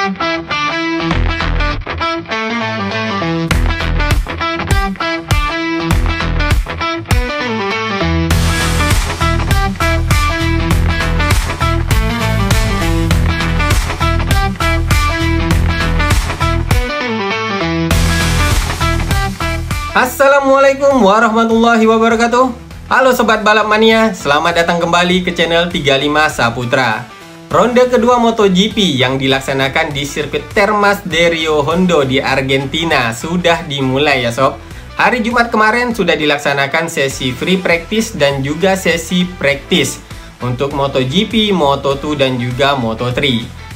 Assalamualaikum warahmatullahi wabarakatuh. Halo Sobat Balap Mania, selamat datang kembali ke channel 35 Saputra. Ronde kedua MotoGP yang dilaksanakan di sirkuit Termas de Rio Hondo di Argentina sudah dimulai ya sob. Hari Jumat kemarin sudah dilaksanakan sesi free practice dan juga sesi practice untuk MotoGP, Moto2 dan juga Moto3.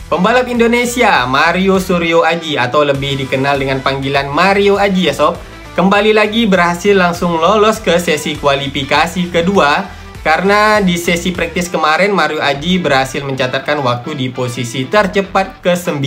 Pembalap Indonesia Mario Suryo Aji atau lebih dikenal dengan panggilan Mario Aji ya sob, kembali lagi berhasil langsung lolos ke sesi kualifikasi kedua karena di sesi praktis kemarin Mario Aji berhasil mencatatkan waktu di posisi tercepat ke-9.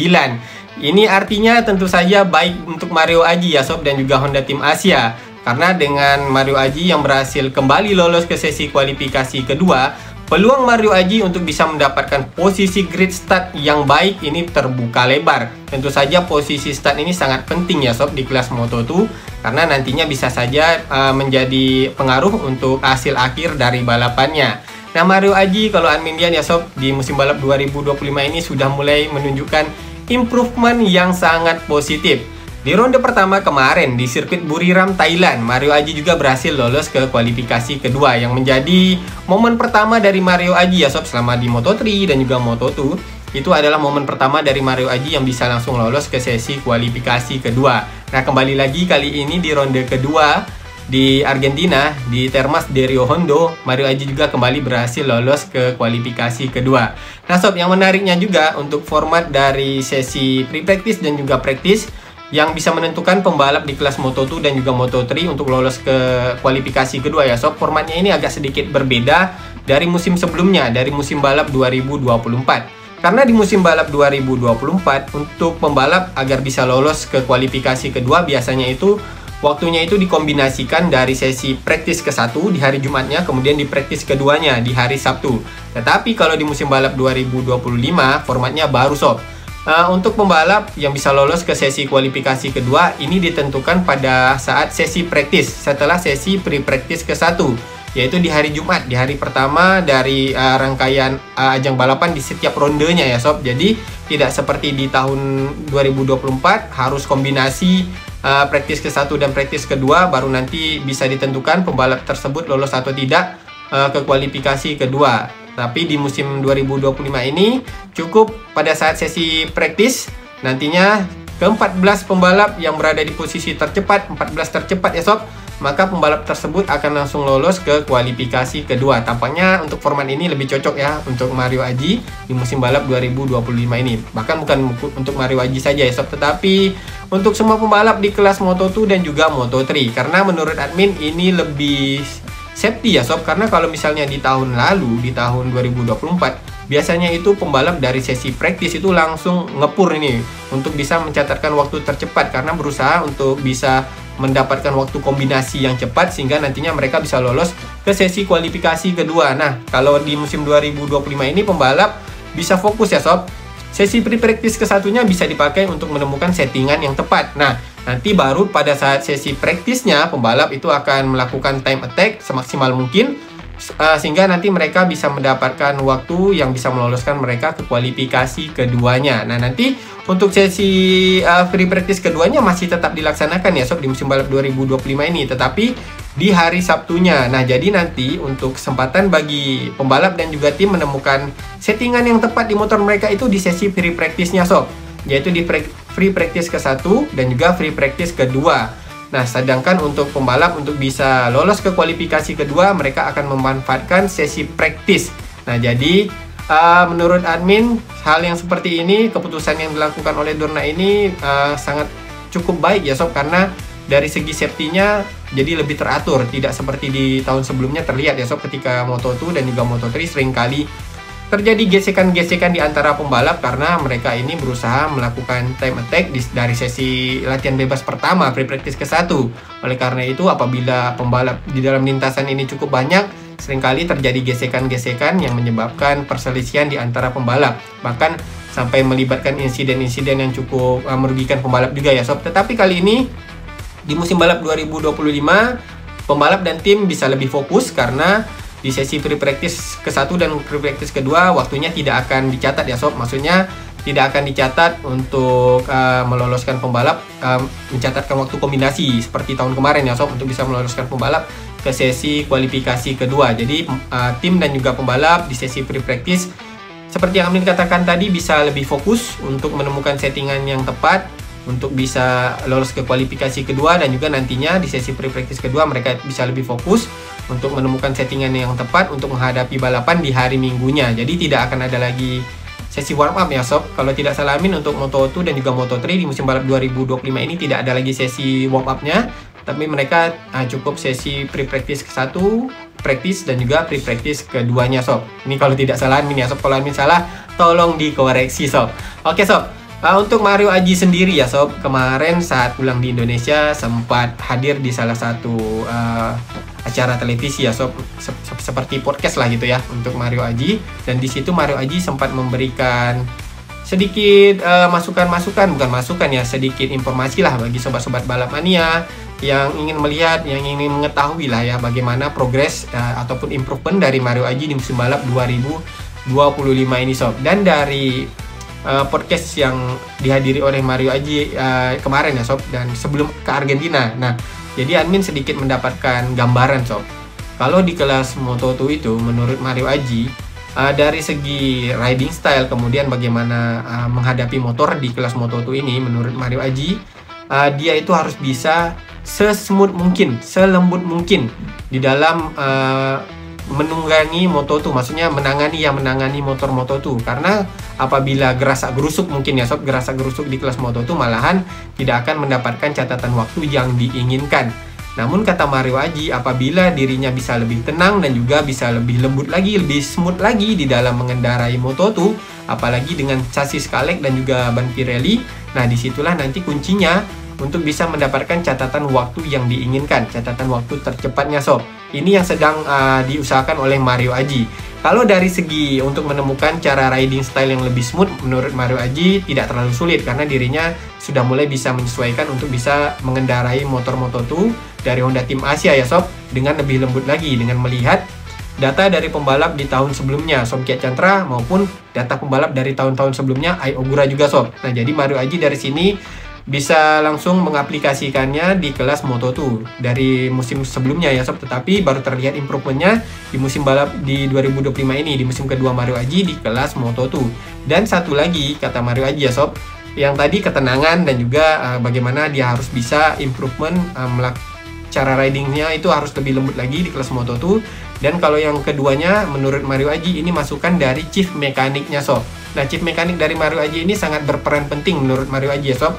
Ini artinya tentu saja baik untuk Mario Aji ya sob dan juga Honda Tim Asia, karena dengan Mario Aji yang berhasil kembali lolos ke sesi kualifikasi kedua, peluang Mario Aji untuk bisa mendapatkan posisi grid start yang baik ini terbuka lebar. Tentu saja posisi start ini sangat penting ya sob di kelas Moto2, karena nantinya bisa saja menjadi pengaruh untuk hasil akhir dari balapannya. Nah, Mario Aji kalau admin Dian ya sob, di musim balap 2025 ini sudah mulai menunjukkan improvement yang sangat positif. Di ronde pertama kemarin di sirkuit Buriram, Thailand, Mario Aji juga berhasil lolos ke kualifikasi kedua yang menjadi momen pertama dari Mario Aji ya sob selama di Moto3 dan juga Moto2. Itu adalah momen pertama dari Mario Aji yang bisa langsung lolos ke sesi kualifikasi kedua. Nah, kembali lagi kali ini di ronde kedua di Argentina, di Termas de Rio Hondo, Mario Aji juga kembali berhasil lolos ke kualifikasi kedua. Nah sob, yang menariknya juga untuk format dari sesi pre-practice dan juga practice yang bisa menentukan pembalap di kelas Moto2 dan juga Moto3 untuk lolos ke kualifikasi kedua ya sob. Formatnya ini agak sedikit berbeda dari musim sebelumnya, dari musim balap 2024. Karena di musim balap 2024 untuk pembalap agar bisa lolos ke kualifikasi kedua biasanya itu waktunya itu dikombinasikan dari sesi praktis ke-1 di hari Jumatnya, kemudian di praktis keduanya di hari Sabtu. Tetapi kalau di musim balap 2025 formatnya baru sob. Untuk pembalap yang bisa lolos ke sesi kualifikasi kedua ini ditentukan pada saat sesi praktis setelah sesi pre-practice ke-1, yaitu di hari Jumat, di hari pertama dari rangkaian ajang balapan di setiap rondenya ya sob. Jadi tidak seperti di tahun 2024 harus kombinasi praktis ke-1 dan praktis kedua baru nanti bisa ditentukan pembalap tersebut lolos atau tidak ke kualifikasi kedua. Tapi di musim 2025 ini cukup pada saat sesi praktis nantinya ke-14 pembalap yang berada di posisi tercepat, 14 tercepat ya sob, maka pembalap tersebut akan langsung lolos ke kualifikasi kedua. Tampaknya untuk format ini lebih cocok ya untuk Mario Aji di musim balap 2025 ini. Bahkan bukan untuk Mario Aji saja ya sob, tetapi untuk semua pembalap di kelas Moto2 dan juga Moto3. Karena menurut admin ini lebih safety ya sob, karena kalau misalnya di tahun lalu, di tahun 2024 biasanya itu pembalap dari sesi praktis itu langsung ngepur ini untuk bisa mencatatkan waktu tercepat karena berusaha untuk bisa mendapatkan waktu kombinasi yang cepat sehingga nantinya mereka bisa lolos ke sesi kualifikasi kedua. Nah, kalau di musim 2025 ini pembalap bisa fokus ya sob. Sesi pre-practice ke-1-nya bisa dipakai untuk menemukan settingan yang tepat. Nah, nanti baru pada saat sesi praktisnya pembalap itu akan melakukan time attack semaksimal mungkin sehingga nanti mereka bisa mendapatkan waktu yang bisa meloloskan mereka ke kualifikasi keduanya. Nah, nanti untuk sesi free practice keduanya masih tetap dilaksanakan ya sob di musim balap 2025 ini, tetapi di hari Sabtunya. Nah, jadi nanti untuk kesempatan bagi pembalap dan juga tim menemukan settingan yang tepat di motor mereka itu di sesi free practice-nya sob, yaitu di free practice ke-1 dan juga free practice kedua. Nah, sedangkan untuk pembalap untuk bisa lolos ke kualifikasi kedua mereka akan memanfaatkan sesi practice. Nah, jadi menurut admin hal yang seperti ini, keputusan yang dilakukan oleh Dorna ini sangat cukup baik ya sob, karena dari segi safety-nya jadi lebih teratur, tidak seperti di tahun sebelumnya terlihat ya sob ketika Moto2 dan juga Moto3 seringkali terjadi gesekan-gesekan di antara pembalap karena mereka ini berusaha melakukan time attack dari sesi latihan bebas pertama free practice ke-1. Oleh karena itu apabila pembalap di dalam lintasan ini cukup banyak, seringkali terjadi gesekan-gesekan yang menyebabkan perselisihan di antara pembalap. Bahkan sampai melibatkan insiden-insiden yang cukup merugikan pembalap juga ya sob. Tetapi kali ini di musim balap 2025 pembalap dan tim bisa lebih fokus karena di sesi pre-practice ke-1 dan pre-practice kedua waktunya tidak akan dicatat ya sob. Maksudnya tidak akan dicatat untuk meloloskan pembalap, mencatatkan waktu kombinasi seperti tahun kemarin ya sob, untuk bisa meloloskan pembalap ke sesi kualifikasi kedua. Jadi tim dan juga pembalap di sesi pre-practice seperti yang Amin katakan tadi bisa lebih fokus untuk menemukan settingan yang tepat untuk bisa lolos ke kualifikasi kedua, dan juga nantinya di sesi pre-practice kedua mereka bisa lebih fokus untuk menemukan settingan yang tepat untuk menghadapi balapan di hari minggunya. Jadi tidak akan ada lagi sesi warm up ya sob. Kalau tidak salah Amin, untuk Moto2 dan juga Moto3 di musim balap 2025 ini tidak ada lagi sesi warm up-nya, tapi mereka cukup sesi pre-practice ke-1, practice dan juga pre-practice keduanya sob. Ini kalau tidak salah Amin ya sob. Kalau Amin salah tolong dikoreksi sob. Oke sob. Untuk Mario Aji sendiri ya sob, kemarin saat pulang di Indonesia sempat hadir di salah satu acara televisi ya sob, seperti podcast lah gitu ya untuk Mario Aji. Dan di situ Mario Aji sempat memberikan sedikit masukan-masukan, bukan masukan ya, sedikit informasi lah bagi sobat-sobat balap mania yang ingin melihat, yang ingin mengetahui lah ya bagaimana progres ataupun improvement dari Mario Aji di musim balap 2025 ini sob. Dan dari podcast yang dihadiri oleh Mario Aji kemarin ya sob, dan sebelum ke Argentina. Nah, jadi admin sedikit mendapatkan gambaran sob. Kalau di kelas Moto2 itu menurut Mario Aji dari segi riding style, kemudian bagaimana menghadapi motor di kelas Moto2 ini, menurut Mario Aji dia itu harus bisa sesmooth mungkin, selembut mungkin di dalam menunggangi Moto2, maksudnya menangani motor Moto2. Karena apabila gerasak gerusuk mungkin ya sob, gerasak gerusuk di kelas Moto2 malahan tidak akan mendapatkan catatan waktu yang diinginkan. Namun kata Mario Aji, apabila dirinya bisa lebih tenang dan juga bisa lebih lembut lagi, lebih smooth lagi di dalam mengendarai Moto2, apalagi dengan chassis Kalek dan juga ban Pirelli, nah disitulah nanti kuncinya untuk bisa mendapatkan catatan waktu yang diinginkan, catatan waktu tercepatnya sob. Ini yang sedang diusahakan oleh Mario Aji. Kalau dari segi untuk menemukan cara riding style yang lebih smooth, menurut Mario Aji tidak terlalu sulit karena dirinya sudah mulai bisa menyesuaikan untuk bisa mengendarai motor Moto2 dari Honda Tim Asia ya sob, dengan lebih lembut lagi, dengan melihat data dari pembalap di tahun sebelumnya, Somkiat Chantra, maupun data pembalap dari tahun-tahun sebelumnya, Ai Ogura juga sob. Nah, jadi Mario Aji dari sini bisa langsung mengaplikasikannya di kelas Moto2 dari musim sebelumnya ya sob, tetapi baru terlihat improvementnya di musim balap di 2025 ini, di musim kedua Mario Aji di kelas Moto2. Dan satu lagi kata Mario Aji ya sob, yang tadi ketenangan dan juga bagaimana dia harus bisa improvement cara ridingnya itu harus lebih lembut lagi di kelas Moto2. Dan kalau yang keduanya menurut Mario Aji ini masukan dari chief mekaniknya sob. Nah, chief mekanik dari Mario Aji ini sangat berperan penting menurut Mario Aji ya sob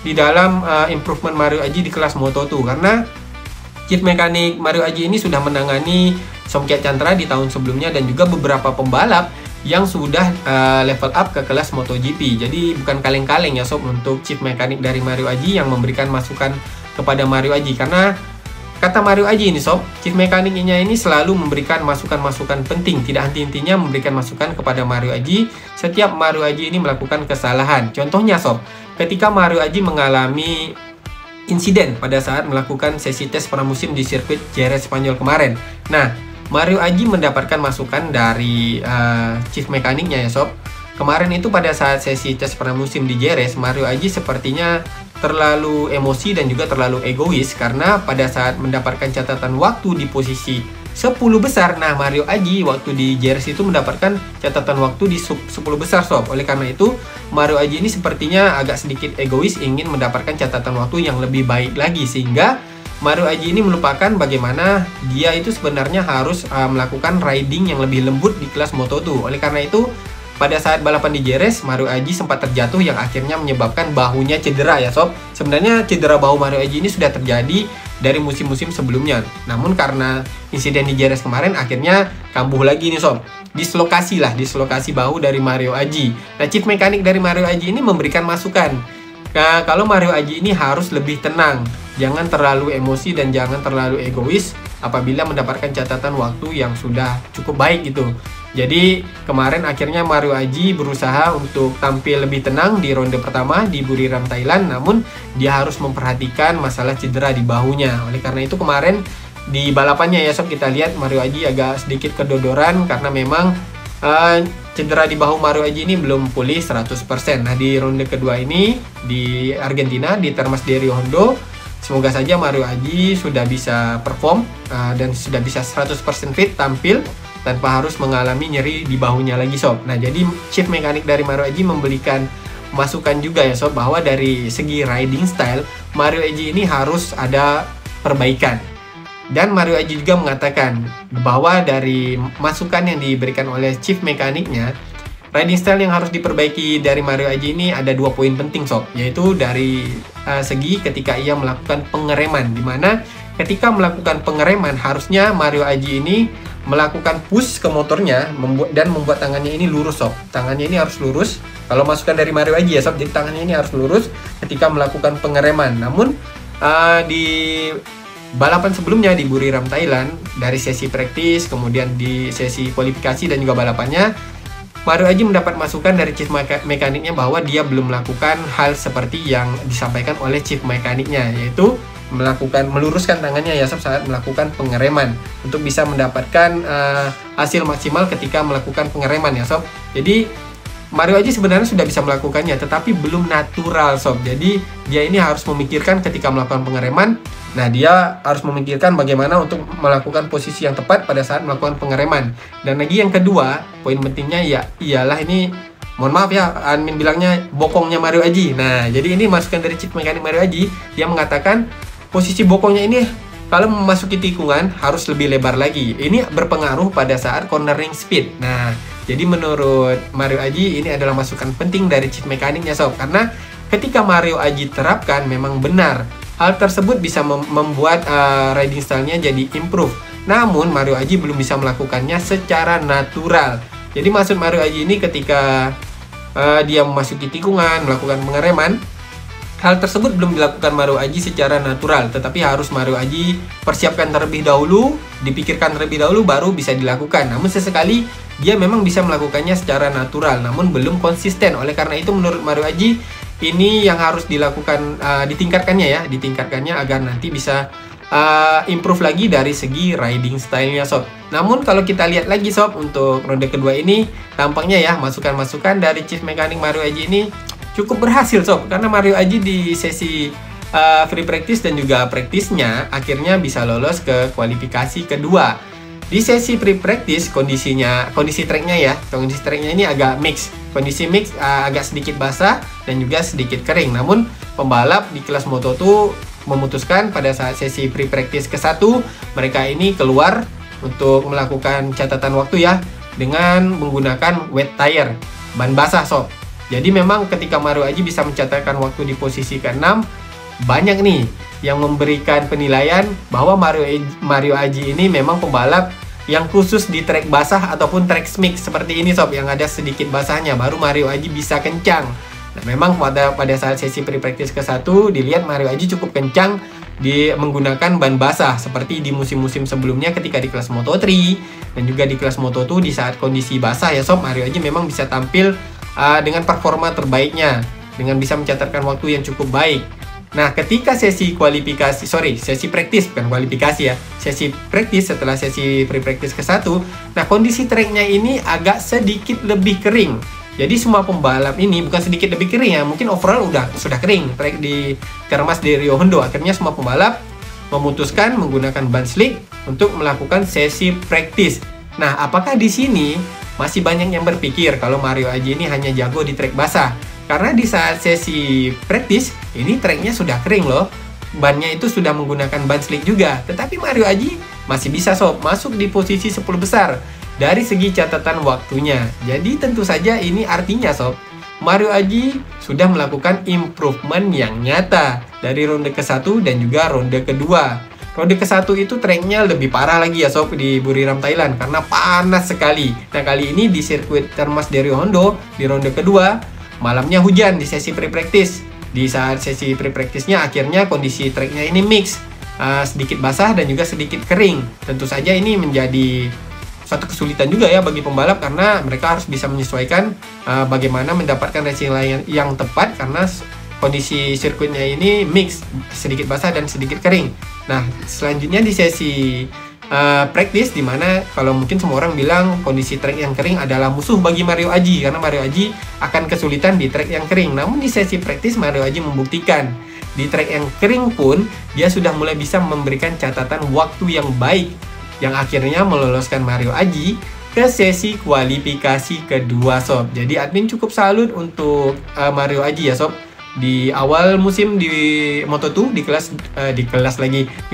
di dalam improvement Mario Aji di kelas Moto2, karena chief mekanik Mario Aji ini sudah menangani Somkiat Chantra di tahun sebelumnya dan juga beberapa pembalap yang sudah level up ke kelas MotoGP. Jadi bukan kaleng-kaleng ya sob untuk chief mekanik dari Mario Aji yang memberikan masukan kepada Mario Aji, karena kata Mario Aji ini sob, chief mekaniknya ini selalu memberikan masukan-masukan penting, tidak henti-hentinya memberikan masukan kepada Mario Aji setiap Mario Aji ini melakukan kesalahan. Contohnya sob, ketika Mario Aji mengalami insiden pada saat melakukan sesi tes pramusim di sirkuit Jerez Spanyol kemarin. Nah, Mario Aji mendapatkan masukan dari chief mekaniknya ya sob. Kemarin itu pada saat sesi tes pramusim di Jerez, Mario Aji sepertinya terlalu emosi dan juga terlalu egois karena pada saat mendapatkan catatan waktu di posisi 10 besar, nah Mario Aji waktu di Jerez itu mendapatkan catatan waktu di 10 besar sob. Oleh karena itu Mario Aji ini sepertinya agak sedikit egois, ingin mendapatkan catatan waktu yang lebih baik lagi, sehingga Mario Aji ini melupakan bagaimana dia itu sebenarnya harus melakukan riding yang lebih lembut di kelas Moto2. Oleh karena itu pada saat balapan di Jerez, Mario Aji sempat terjatuh yang akhirnya menyebabkan bahunya cedera ya sob. Sebenarnya cedera bahu Mario Aji ini sudah terjadi dari musim-musim sebelumnya. Namun karena insiden di Jerez kemarin akhirnya kambuh lagi nih sob. Dislokasi bahu dari Mario Aji. Nah, chief mekanik dari Mario Aji ini memberikan masukan. Nah, kalau Mario Aji ini harus lebih tenang, jangan terlalu emosi dan jangan terlalu egois apabila mendapatkan catatan waktu yang sudah cukup baik gitu. Jadi kemarin akhirnya Mario Aji berusaha untuk tampil lebih tenang di ronde pertama di Buriram Thailand, namun dia harus memperhatikan masalah cedera di bahunya. Oleh karena itu kemarin di balapannya ya sob, kita lihat Mario Aji agak sedikit kedodoran karena memang cedera di bahu Mario Aji ini belum pulih 100%. Nah di ronde kedua ini di Argentina di Termas de Rio Hondo, semoga saja Mario Aji sudah bisa perform dan sudah bisa 100% fit tampil tanpa harus mengalami nyeri di bahunya lagi sob. Nah jadi chief mekanik dari Mario Aji memberikan masukan juga ya sob, bahwa dari segi riding style Mario Aji ini harus ada perbaikan. Dan Mario Aji juga mengatakan bahwa dari masukan yang diberikan oleh chief mekaniknya, riding style yang harus diperbaiki dari Mario Aji ini ada 2 poin penting sob, yaitu dari segi ketika ia melakukan pengereman, dimana ketika melakukan pengereman harusnya Mario Aji ini melakukan push ke motornya dan membuat tangannya ini lurus sob. Tangannya ini harus lurus. Kalau masukan dari Mario Aji ya sob, jadi tangannya ini harus lurus ketika melakukan pengereman. Namun di balapan sebelumnya di Buriram Thailand, dari sesi praktis kemudian di sesi kualifikasi dan juga balapannya, Mario Aji mendapat masukan dari chief mekaniknya bahwa dia belum melakukan hal seperti yang disampaikan oleh chief mekaniknya, yaitu meluruskan tangannya ya sob saat melakukan pengereman untuk bisa mendapatkan hasil maksimal ketika melakukan pengereman ya sob. Jadi Mario Aji sebenarnya sudah bisa melakukannya, tetapi belum natural sob. Jadi dia ini harus memikirkan ketika melakukan pengereman. Nah dia harus memikirkan bagaimana untuk melakukan posisi yang tepat pada saat melakukan pengereman. Dan lagi yang kedua, poin pentingnya ya ialah ini, mohon maaf ya, admin bilangnya bokongnya Mario Aji. Nah jadi ini masukan dari chief mekanik Mario Aji. Dia mengatakan posisi bokongnya ini kalau memasuki tikungan harus lebih lebar lagi. Ini berpengaruh pada saat cornering speed. Nah, jadi menurut Mario Aji ini adalah masukan penting dari chief mekaniknya sob. Karena ketika Mario Aji terapkan memang benar, hal tersebut bisa membuat riding style-nya jadi improve. Namun Mario Aji belum bisa melakukannya secara natural. Jadi maksud Mario Aji ini ketika dia memasuki tikungan, melakukan pengereman, hal tersebut belum dilakukan Mario Aji secara natural, tetapi harus Mario Aji persiapkan terlebih dahulu, dipikirkan terlebih dahulu, baru bisa dilakukan. Namun sesekali dia memang bisa melakukannya secara natural, namun belum konsisten. Oleh karena itu menurut Mario Aji, ini yang harus dilakukan, ditingkatkannya agar nanti bisa improve lagi dari segi riding style-nya sob. Namun kalau kita lihat lagi sob, untuk ronde kedua ini tampaknya ya masukan-masukan dari chief mekanik Mario Aji ini cukup berhasil sob, karena Mario Aji di sesi free practice dan juga praktisnya akhirnya bisa lolos ke kualifikasi kedua. Di sesi free practice kondisi tracknya ini agak mix. Kondisi mix agak sedikit basah dan juga sedikit kering. Namun pembalap di kelas Moto2 memutuskan pada saat sesi free practice ke-1 mereka ini keluar untuk melakukan catatan waktu ya dengan menggunakan wet tire, ban basah sob. Jadi memang ketika Mario Aji bisa mencatatkan waktu di posisi ke-6, banyak nih yang memberikan penilaian bahwa Mario Aji ini memang pembalap yang khusus di trek basah ataupun trek mix seperti ini sob, yang ada sedikit basahnya baru Mario Aji bisa kencang. Nah memang pada saat sesi pre-practice ke-1 dilihat Mario Aji cukup kencang menggunakan ban basah seperti di musim-musim sebelumnya ketika di kelas Moto3 dan juga di kelas Moto2 di saat kondisi basah ya sob, Mario Aji memang bisa tampil dengan performa terbaiknya dengan bisa mencatatkan waktu yang cukup baik. Nah ketika sesi practice bukan kualifikasi ya, sesi practice setelah sesi pre-practice ke-1, nah kondisi treknya ini agak sedikit lebih kering. Jadi semua pembalap ini bukan sedikit lebih kering ya, mungkin overall sudah kering trek di Termas de Rio Hondo. Akhirnya semua pembalap memutuskan menggunakan ban slick untuk melakukan sesi practice. Nah apakah di sini masih banyak yang berpikir kalau Mario Aji ini hanya jago di trek basah? Karena di saat sesi practice, ini treknya sudah kering loh. Bannya itu sudah menggunakan ban slick juga. Tetapi Mario Aji masih bisa sob masuk di posisi 10 besar dari segi catatan waktunya. Jadi tentu saja ini artinya sob, Mario Aji sudah melakukan improvement yang nyata dari ronde ke-1 dan juga ronde kedua. Ronde ke-1 itu treknya lebih parah lagi ya sob di Buriram Thailand karena panas sekali. Nah kali ini di sirkuit Termas de Rio Hondo di ronde kedua malamnya hujan di sesi pre-practice. Di saat sesi pre-practice-nya akhirnya kondisi treknya ini mix, sedikit basah dan juga sedikit kering. Tentu saja ini menjadi satu kesulitan juga ya bagi pembalap, karena mereka harus bisa menyesuaikan bagaimana mendapatkan racing line yang tepat, karena kondisi sirkuitnya ini mix, sedikit basah dan sedikit kering. Nah, selanjutnya di sesi practice, dimana kalau mungkin semua orang bilang kondisi track yang kering adalah musuh bagi Mario Aji, karena Mario Aji akan kesulitan di track yang kering. Namun di sesi practice Mario Aji membuktikan di track yang kering pun dia sudah mulai bisa memberikan catatan waktu yang baik, yang akhirnya meloloskan Mario Aji ke sesi kualifikasi kedua sob. Jadi admin cukup salut untuk Mario Aji ya sob. Di awal musim di Moto2 di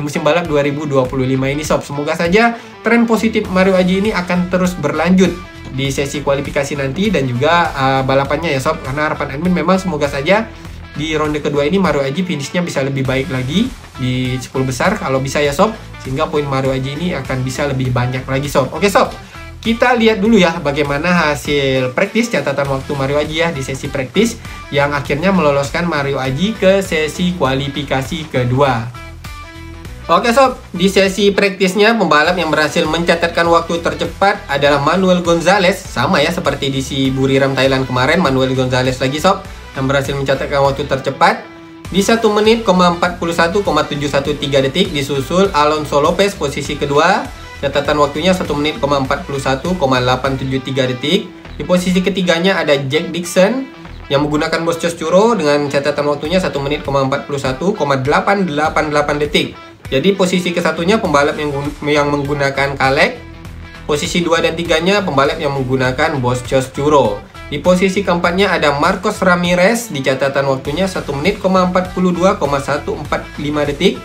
musim balap 2025 ini sob. Semoga saja tren positif Mario Aji ini akan terus berlanjut di sesi kualifikasi nanti dan juga balapannya ya sob. Karena harapan admin memang semoga saja di ronde kedua ini Mario Aji finishnya bisa lebih baik lagi di 10 besar kalau bisa ya sob, sehingga poin Mario Aji ini akan bisa lebih banyak lagi sob. Oke sob, kita lihat dulu ya bagaimana hasil praktis catatan waktu Mario Aji ya di sesi praktis yang akhirnya meloloskan Mario Aji ke sesi kualifikasi kedua. Oke sob, di sesi praktisnya pembalap yang berhasil mencatatkan waktu tercepat adalah Manuel Gonzalez, sama ya seperti di si Buriram Thailand kemarin. Manuel Gonzalez lagi sob yang berhasil mencatatkan waktu tercepat di 1 menit, 41,713 detik. Disusul Alonso Lopez posisi kedua, catatan waktunya 1 menit, 41,873 detik. Di posisi ketiganya ada Jack Dixon yang menggunakan Bosch Churo dengan catatan waktunya 1 menit, 41,888 detik. Jadi posisi kesatunya pembalap yang menggunakan Kalek. Posisi 2 dan 3-nya pembalap yang menggunakan Bosch Churo. Di posisi keempatnya ada Marcos Ramirez di catatan waktunya 1 menit, 42,145 detik.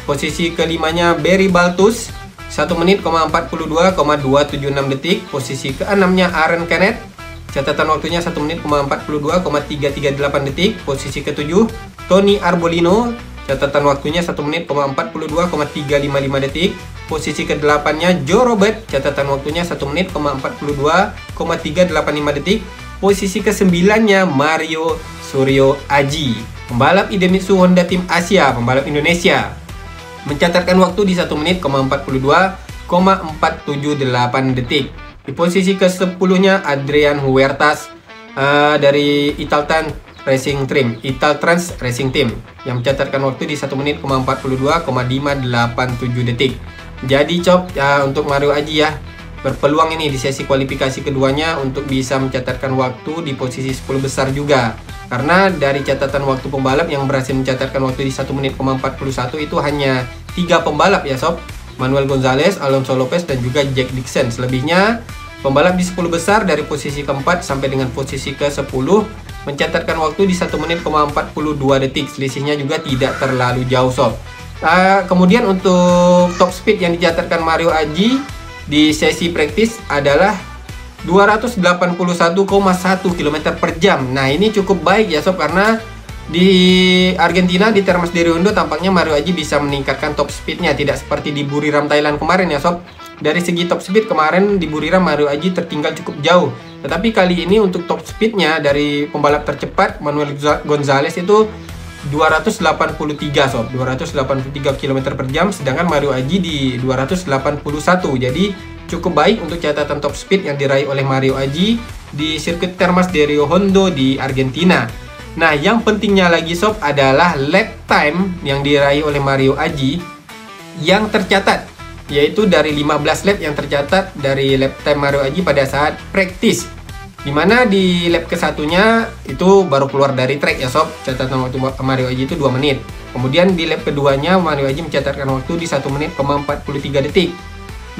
Posisi kelimanya Barry Baltus 1 menit, 42,276 detik. Posisi keenamnya Aaron Canet, catatan waktunya 1 menit, 42,338 detik. Posisi ketujuh Tony Arbolino, catatan waktunya 1 menit, 42,355 detik. Posisi ke-8-nya Joe Robert, catatan waktunya 1 menit, 42,385 detik. Posisi ke-9-nya Mario Suryo Aji, pembalap Idemitsu Honda Tim Asia, pembalap Indonesia, mencatatkan waktu di 1 menit, 42,478 detik. Di posisi ke-10-nya Adrian Huertas dari Italtrans Racing Team yang mencatatkan waktu di 1 menit, 42,587 detik. Jadi cop untuk Mario Aji ya berpeluang ini di sesi kualifikasi keduanya untuk bisa mencatatkan waktu di posisi 10 besar juga. Karena dari catatan waktu pembalap yang berhasil mencatatkan waktu di 1 menit, 41 itu hanya 3 pembalap ya sob. Manuel Gonzalez, Alonso Lopez, dan juga Jack Dixon. Selebihnya pembalap di 10 besar dari posisi keempat sampai dengan posisi ke-10 mencatatkan waktu di 1 menit, 42 detik. Selisihnya juga tidak terlalu jauh sob. Kemudian untuk top speed yang dicatatkan Mario Aji di sesi praktis adalah 281,1 km per jam. Nah ini cukup baik ya sob, karena di Argentina di Termas de Rio Hondo tampaknya Mario Aji bisa meningkatkan top speednya, tidak seperti di Buriram Thailand kemarin ya sob. Dari segi top speed kemarin di Buriram Mario Aji tertinggal cukup jauh, tetapi kali ini untuk top speednya dari pembalap tercepat Manuel Gonzalez itu 283 sob, 283 km per jam, sedangkan Mario Aji di 281. Jadi cukup baik untuk catatan top speed yang diraih oleh Mario Aji di sirkuit Termas de Rio Hondo di Argentina. Nah yang pentingnya lagi sob adalah lap time yang diraih oleh Mario Aji yang tercatat, yaitu dari 15 lap yang tercatat dari lap time Mario Aji pada saat praktis, dimana di lap ke-1-nya itu baru keluar dari track ya sob. Catatan waktu Mario Aji itu 2 menit. Kemudian di lap keduanya Mario Aji mencatatkan waktu di 1 menit, 43 detik.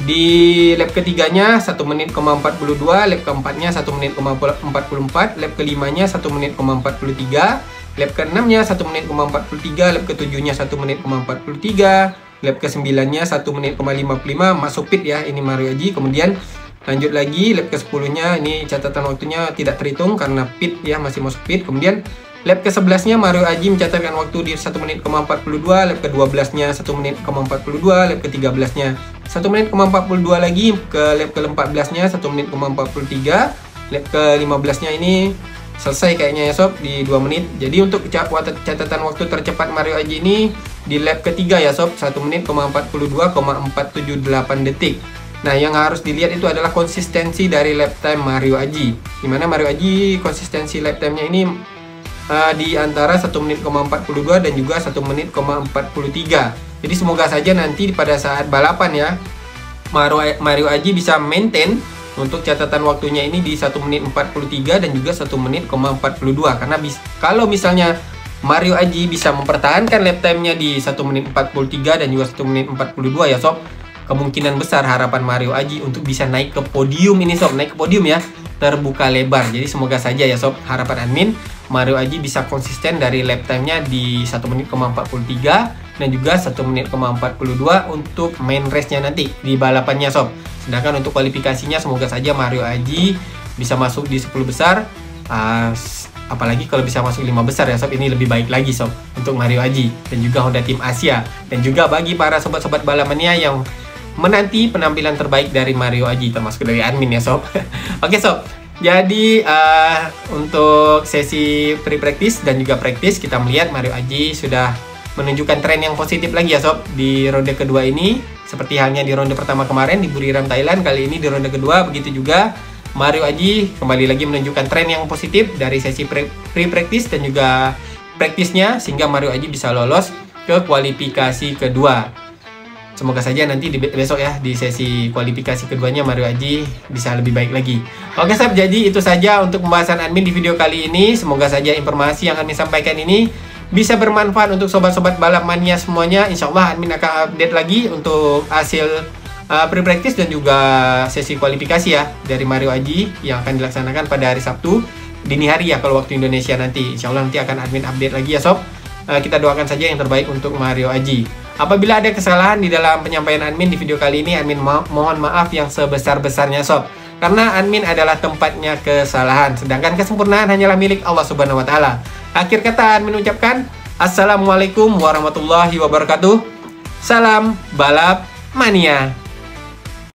Di lap ketiganya 1 menit, 42. Lap keempatnya 1 menit, 44. Lap kelimanya 1 menit, 43. Lap ke-6-nya 1 menit, 43. Lap ke-7-nya 1 menit, 43. Lap ke-9-nya 1 menit, 55. Masuk pit ya ini Mario Aji. Kemudian lanjut lagi lap ke-10-nya, ini catatan waktunya tidak terhitung karena pit ya, masih masuk pit. Kemudian lap ke-11-nya Mario Aji mencatatkan waktu di 1 menit, 42. Lap ke-12-nya 1 menit, 42. Lap ke-13-nya 1 menit, 42 lagi. Ke lap ke-14-nya 1 menit, 43. Lap ke-15-nya ini selesai kayaknya ya sob di 2 menit. Jadi untuk catatan waktu tercepat Mario Aji ini di lap ketiga ya sob, 1 menit, 42,478 detik. Nah, yang harus dilihat itu adalah konsistensi dari lap time Mario Aji. Dimana Mario Aji konsistensi lap time-nya ini di antara 1 menit 42 dan juga 1 menit 43. Jadi semoga saja nanti pada saat balapan ya, Mario Aji bisa maintain untuk catatan waktunya ini di 1 menit 43 dan juga 1 menit 42. Karena kalau misalnya Mario Aji bisa mempertahankan lap time-nya di 1 menit 43 dan juga 1 menit 42 ya sob, kemungkinan besar harapan Mario Aji untuk bisa naik ke podium ini sob, naik ke podium ya, terbuka lebar. Jadi semoga saja ya sob, harapan admin Mario Aji bisa konsisten dari lap time-nya di 1 menit 43 dan juga 1 menit 42 untuk main race-nya nanti di balapannya sob. Sedangkan untuk kualifikasinya semoga saja Mario Aji bisa masuk di 10 besar, apalagi kalau bisa masuk 5 besar ya sob, ini lebih baik lagi sob untuk Mario Aji dan juga Honda Tim Asia. Dan juga bagi para sobat-sobat balapannya yang menanti penampilan terbaik dari Mario Aji, termasuk dari admin ya sob. Oke sob, jadi untuk sesi pre-practice dan juga practice kita melihat Mario Aji sudah menunjukkan tren yang positif lagi ya sob di ronde kedua ini. Seperti halnya di ronde pertama kemarin di Buriram Thailand, kali ini di ronde kedua begitu juga Mario Aji kembali lagi menunjukkan tren yang positif dari sesi pre-practice dan juga practice-nya, sehingga Mario Aji bisa lolos ke kualifikasi kedua. Semoga saja nanti besok ya di sesi kualifikasi keduanya Mario Aji bisa lebih baik lagi. Oke sob, jadi itu saja untuk pembahasan admin di video kali ini. Semoga saja informasi yang admin sampaikan ini bisa bermanfaat untuk sobat-sobat balap mania semuanya. Insya Allah admin akan update lagi untuk hasil pre-practice dan juga sesi kualifikasi ya dari Mario Aji yang akan dilaksanakan pada hari Sabtu dini hari ya kalau waktu Indonesia nanti. Insya Allah nanti akan admin update lagi ya sob. Kita doakan saja yang terbaik untuk Mario Aji. Apabila ada kesalahan di dalam penyampaian admin di video kali ini, admin mohon maaf yang sebesar-besarnya sob. Karena admin adalah tempatnya kesalahan, sedangkan kesempurnaan hanyalah milik Allah Subhanahu wa taala. Akhir kata admin ucapkan Assalamualaikum warahmatullahi wabarakatuh. Salam balap mania.